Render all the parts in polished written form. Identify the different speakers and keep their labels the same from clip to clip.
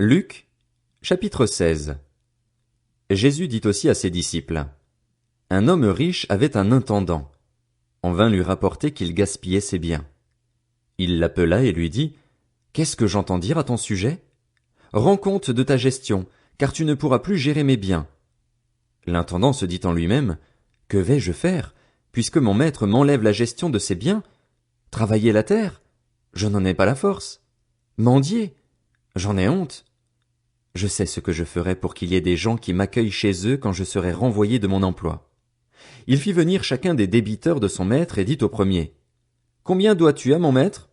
Speaker 1: Luc, chapitre 16. Jésus dit aussi à ses disciples: Un homme riche avait un intendant. On vint lui rapporter qu'il gaspillait ses biens. Il l'appela et lui dit: Qu'est-ce que j'entends dire à ton sujet? Rends compte de ta gestion, car tu ne pourras plus gérer mes biens. L'intendant se dit en lui-même: Que vais-je faire, puisque mon maître m'enlève la gestion de ses biens? Travailler la terre? Je n'en ai pas la force. Mendier? J'en ai honte. Je sais ce que je ferai pour qu'il y ait des gens qui m'accueillent chez eux quand je serai renvoyé de mon emploi. Il fit venir chacun des débiteurs de son maître et dit au premier: Combien dois-tu à mon maître?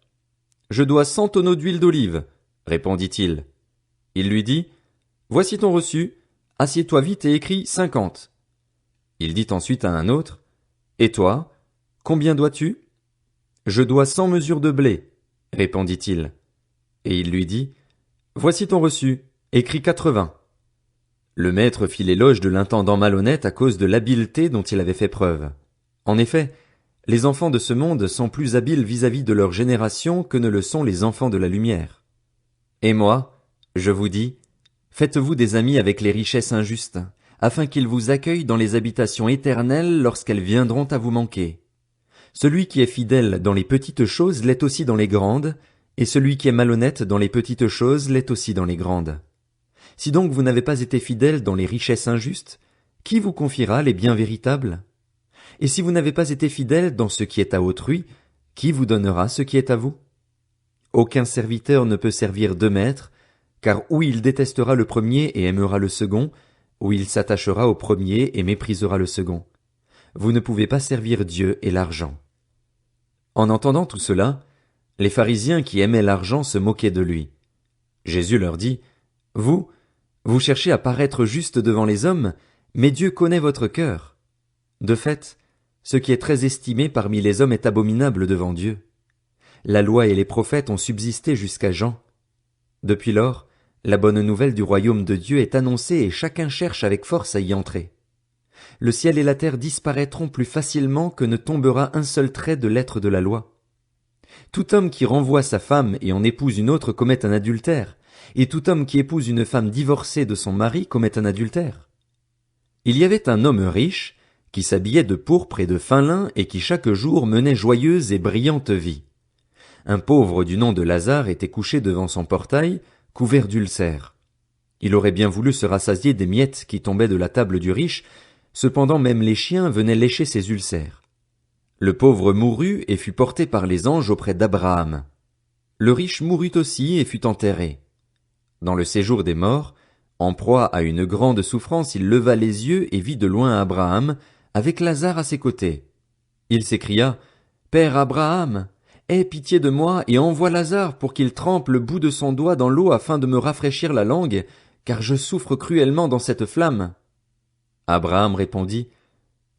Speaker 1: Je dois 100 tonneaux d'huile d'olive, répondit-il. Il lui dit: Voici ton reçu, assieds-toi vite et écris 50. Il dit ensuite à un autre: Et toi, combien dois-tu? Je dois 100 mesures de blé, répondit-il. Et il lui dit: Voici ton reçu, écris 80. Le maître fit l'éloge de l'intendant malhonnête à cause de l'habileté dont il avait fait preuve. En effet, les enfants de ce monde sont plus habiles vis-à-vis de leur génération que ne le sont les enfants de la lumière. Et moi, je vous dis, faites-vous des amis avec les richesses injustes, afin qu'ils vous accueillent dans les habitations éternelles lorsqu'elles viendront à vous manquer. Celui qui est fidèle dans les petites choses l'est aussi dans les grandes, et celui qui est malhonnête dans les petites choses l'est aussi dans les grandes. Si donc vous n'avez pas été fidèle dans les richesses injustes, qui vous confiera les biens véritables? Et si vous n'avez pas été fidèle dans ce qui est à autrui, qui vous donnera ce qui est à vous? Aucun serviteur ne peut servir deux maîtres, car ou il détestera le premier et aimera le second, ou il s'attachera au premier et méprisera le second. Vous ne pouvez pas servir Dieu et l'argent. En entendant tout cela, les pharisiens qui aimaient l'argent se moquaient de lui. Jésus leur dit: Vous cherchez à paraître juste devant les hommes, mais Dieu connaît votre cœur. De fait, ce qui est très estimé parmi les hommes est abominable devant Dieu. La loi et les prophètes ont subsisté jusqu'à Jean. Depuis lors, la bonne nouvelle du royaume de Dieu est annoncée et chacun cherche avec force à y entrer. Le ciel et la terre disparaîtront plus facilement que ne tombera un seul trait de lettre de la loi. Tout homme qui renvoie sa femme et en épouse une autre commet un adultère, et tout homme qui épouse une femme divorcée de son mari commet un adultère. Il y avait un homme riche, qui s'habillait de pourpre et de fin lin et qui chaque jour menait joyeuse et brillante vie. Un pauvre du nom de Lazare était couché devant son portail, couvert d'ulcères. Il aurait bien voulu se rassasier des miettes qui tombaient de la table du riche, cependant même les chiens venaient lécher ses ulcères. Le pauvre mourut et fut porté par les anges auprès d'Abraham. Le riche mourut aussi et fut enterré. Dans le séjour des morts, en proie à une grande souffrance, il leva les yeux et vit de loin Abraham, avec Lazare à ses côtés. Il s'écria: Père Abraham, aie pitié de moi et envoie Lazare pour qu'il trempe le bout de son doigt dans l'eau afin de me rafraîchir la langue, car je souffre cruellement dans cette flamme. Abraham répondit: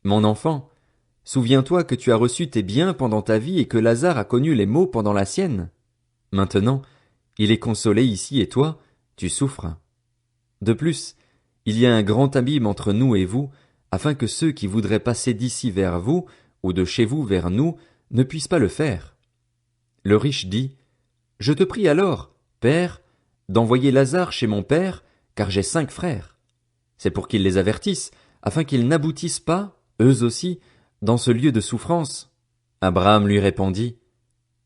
Speaker 1: Mon enfant, souviens-toi que tu as reçu tes biens pendant ta vie et que Lazare a connu les maux pendant la sienne. Maintenant, il est consolé ici et toi, tu souffres. De plus, il y a un grand abîme entre nous et vous, afin que ceux qui voudraient passer d'ici vers vous, ou de chez vous vers nous, ne puissent pas le faire. Le riche dit: Je te prie alors, Père, d'envoyer Lazare chez mon père, car j'ai 5 frères. C'est pour qu'ils les avertissent, afin qu'ils n'aboutissent pas, eux aussi, dans ce lieu de souffrance. Abraham lui répondit: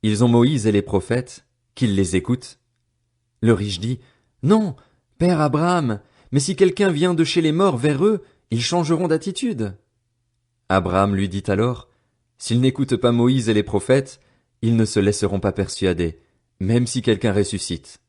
Speaker 1: Ils ont Moïse et les prophètes, qu'ils les écoutent. Le riche dit: Non, Père Abraham, mais si quelqu'un vient de chez les morts vers eux, ils changeront d'attitude. Abraham lui dit alors: S'ils n'écoutent pas Moïse et les prophètes, ils ne se laisseront pas persuader, même si quelqu'un ressuscite.